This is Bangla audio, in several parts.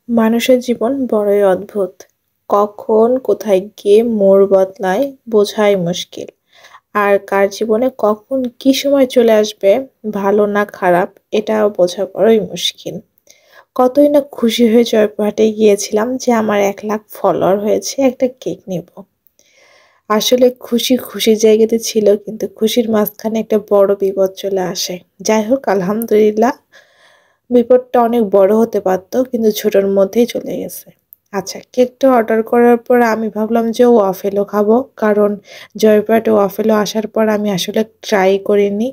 মানুষের জীবন বড়ই অদ্ভুত। কখন কোথায় গিয়ে মোড় বদলায় বোঝাই মুশকিল। আর কার জীবনে কখন কি সময় চলে আসবে, ভালো না খারাপ, এটাও বোঝা বড়ই মুশকিল। কতই না খুশি হয়ে জয়পুরহাটে গিয়েছিলাম যে আমার 1 লাখ ফলোয়ার হয়েছে, একটা কেক নিব। আসলে খুশি খুশির জায়গাতে ছিল, কিন্তু খুশির মাঝখানে একটা বড় বিপদ চলে আসে। যাই হোক, আলহামদুলিল্লাহ, বিপদটা অনেক বড় হতে পারতো, কিন্তু ছোটর মধ্যেই চলে গেছে। আচ্ছা, কেকটা অর্ডার করার পর আমি ভাবলাম যে ওয়াফেলও খাবো, কারণ জয়পুরহাটে ওয়াফেলও আসার পর আমি আসলে ট্রাই করিনি।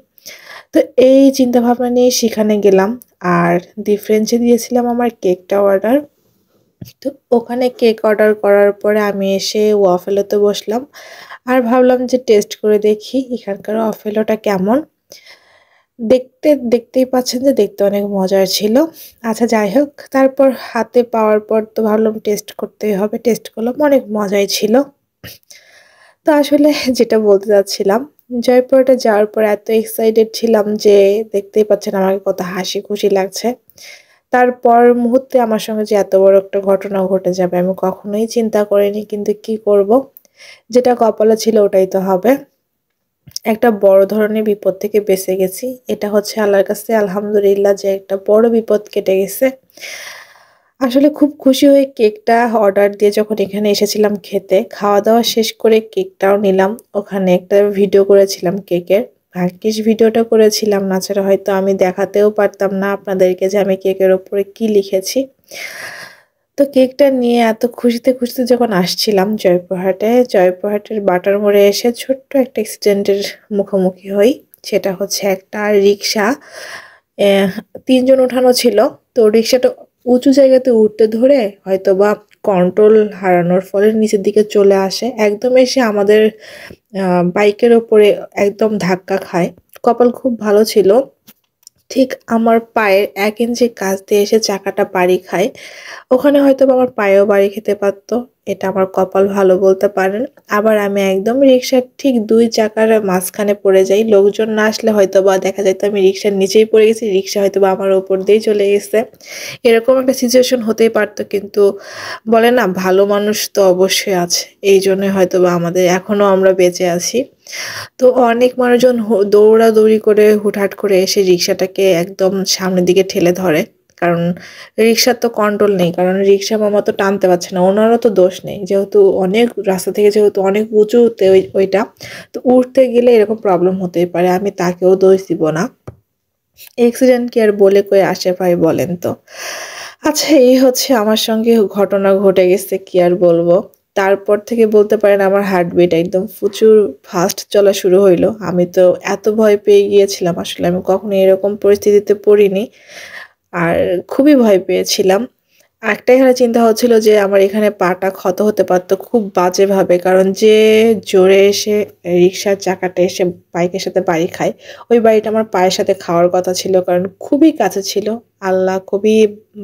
তো এই চিন্তা ভাবনা নিয়ে সেখানে গেলাম, আর দি ফ্রেঞ্চে দিয়েছিলাম আমার কেকটা অর্ডার। তো ওখানে কেক অর্ডার করার পরে আমি এসে ওয়াফেলোতে বসলাম, আর ভাবলাম যে টেস্ট করে দেখি এখানকার ওয়াফেলোটা কেমন। দেখতেই পাচ্ছেন যে দেখতে অনেক মজার ছিল। আচ্ছা, যাই হোক, তারপর হাতে পাওয়ার পর তো ভাবলাম টেস্ট করতেই হবে। টেস্ট করলাম, অনেক মজাই ছিল। তো আসলে যেটা বলতে চাচ্ছিলাম, জয়পুরহাটে যাওয়ার পর এত এক্সাইটেড ছিলাম যে দেখতেই পাচ্ছেন আমাকে কত হাসি খুশি লাগছে। তারপর মুহূর্তে আমার সঙ্গে যে এত বড় একটা ঘটনা ঘটে যাবে আমি কখনোই চিন্তা করিনি, কিন্তু কি করব, যেটা কপালে ছিল ওটাই তো হবে। একটা বড় ধরনের বিপদ থেকে বেঁচে গেছি। এটা হচ্ছে আল্লাহর কাছে আলহামদুলিল্লাহ যে একটা বড় বিপদ কেটে গেছে। আসলে খুব খুশি হয়ে কেকটা অর্ডার দিয়ে যখন এখানে এসেছিলাম খেতে, খাওয়া-দাওয়া শেষ করে কেকটাও নিলাম। ওখানে একটা ভিডিও করেছিলাম কেকের। ভাগ্যিস ভিডিওটা করেছিলাম, না ছাড়া হয়তো আমি দেখাতেও পারতাম না আপনাদেরকে যে আমি কেকের উপরে কি লিখেছি। তো কেকটা নিয়ে এত খুশিতে যখন আসছিলাম জয়পুরহাটের বাটার মোড়ে এসে ছোট্ট একটা অ্যাক্সিডেন্টের মুখোমুখি হই। সেটা হচ্ছে একটা রিক্সা, ৩ জন উঠানো ছিল। তো রিক্সাটা উঁচু জায়গাতে উঠতে ধরে হয়তোবা কন্ট্রোল হারানোর ফলে নিচের দিকে চলে আসে। একদম এসে আমাদের বাইকের ওপরে একদম ধাক্কা খায়। কপাল খুব ভালো ছিল, ঠিক আমার পায়ের ১ ইঞ্চি কাছ দিয়ে এসে চাকাটা বাড়ি খায়। ওখানে হয়তোবা আমার পায়েও বাড়ি খেতে পারত। এটা আমার কপাল ভালো বলতে পারেন। আবার আমি একদম রিক্সার ঠিক ২ চাকার মাঝখানে পড়ে যাই। লোকজন না আসলে হয়তোবা দেখা যেত আমি রিক্সার নিচেই পড়ে গেছি। রিক্সা হয়তোবা আমার উপর দিয়েই চলে গেছে। এরকম একটা সিচুয়েশন হতেই পারত, কিন্তু বলে না, ভালো মানুষ তো অবশ্যই আছে। এইজন্যই হয়তোবা আমাদের এখনো আমরা বেঁচে আছি। তো অনেক মানুষজন দৌড়াদৌড়ি করে হুটহাট করে এসে রিক্সাটাকে একদম সামনের দিকে ঠেলে ধরে। কারণ রিক্সার তো কন্ট্রোল নেই, কারণ রিক্সা মামা তো টানতে পারছে না, ওনারও তো দোষ নেই, যেহেতু অনেক রাস্তা থেকে যেহেতু অনেক উঁচুতে ওইটা, তো উঠতে গেলে এরকম প্রবলেম হতেই পারে, আমি তাকেও দোষ দিব না। অ্যাক্সিডেন্ট কি আর বলে কয়ে আসে ভাই, বলেন তো। আচ্ছা, এই হচ্ছে আমার সঙ্গে ঘটনা ঘটে গেছে, কি আর বলবো। তারপর থেকে বলতে পারেন আমার হার্টবিট একদম প্রচুর ফাস্ট চলা শুরু হইলো। আমি তো এত ভয় পেয়ে গিয়েছিলাম, আসলে আমি কখনো এরকম পরিস্থিতিতে পড়িনি। আর খুবই ভয় পেয়েছিলাম। একটাই এখানে চিন্তা হচ্ছিল যে আমার এখানে পাটা ক্ষত হতে পারতো খুব বাজেভাবে, কারণ যে জোরে এসে রিক্সার চাকাটা এসে বাইকের সাথে বাড়ি খায়, ওই বাড়িটা আমার পায়ের সাথে খাওয়ার কথা ছিল, কারণ খুবই কাছে ছিল। আল্লাহ খুবই,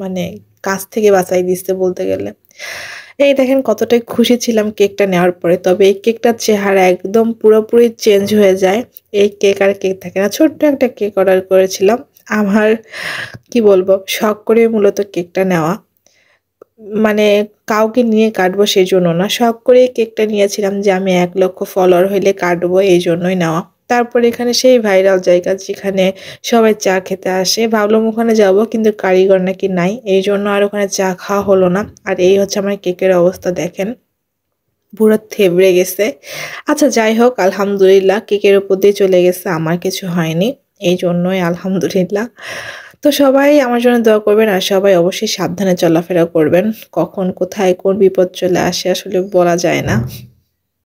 মানে, কাছ থেকে বাঁচাই দিচ্ছে বলতে গেলে। এই দেখেন কতটাই খুশি ছিলাম কেকটা নেওয়ার পরে। তবে এই কেকটার চেহারা একদম পুরোপুরি চেঞ্জ হয়ে যায়। এই কেক আর কেক থাকে না। ছোট্ট একটা কেক অর্ডার করেছিলাম। আমার, কি বলবো, শখ করে মূলত কেকটা নেওয়া। মানে কাউকে নিয়ে কাটবো সেজন্য না। শখ করেই কেকটা নিয়েছিলাম যে আমি ১ লক্ষ ফলোয়ার হইলে কাটবো, এইজন্যই নেওয়া। তারপর এখানে সেই ভাইরাল জায়গা যেখানে সবাই চা খেতে আসে। ভাবলাম ওখানে যাবো, কিন্তু কারিগর নাকি নাই। এইজন্য আর ওখানে চা খাওয়া হলো না। আর এই হচ্ছে আমার কেকের অবস্থা, দেখেন। পুরো থেবড়ে গেছে। আচ্ছা, যাই হোক, আলহামদুলিল্লাহ কেকের উপর দিয়ে চলে গেছে, আমার কিছু হয়নি। এইজন্যই আলহামদুলিল্লাহ। তো সবাই আমার জন্য দোয়া করবেন, আর সবাই অবশ্যই সাবধানে চলাফেরা করবেন। কখন কোথায় কোন বিপদ চলে আসে আসলে বলা যায় না।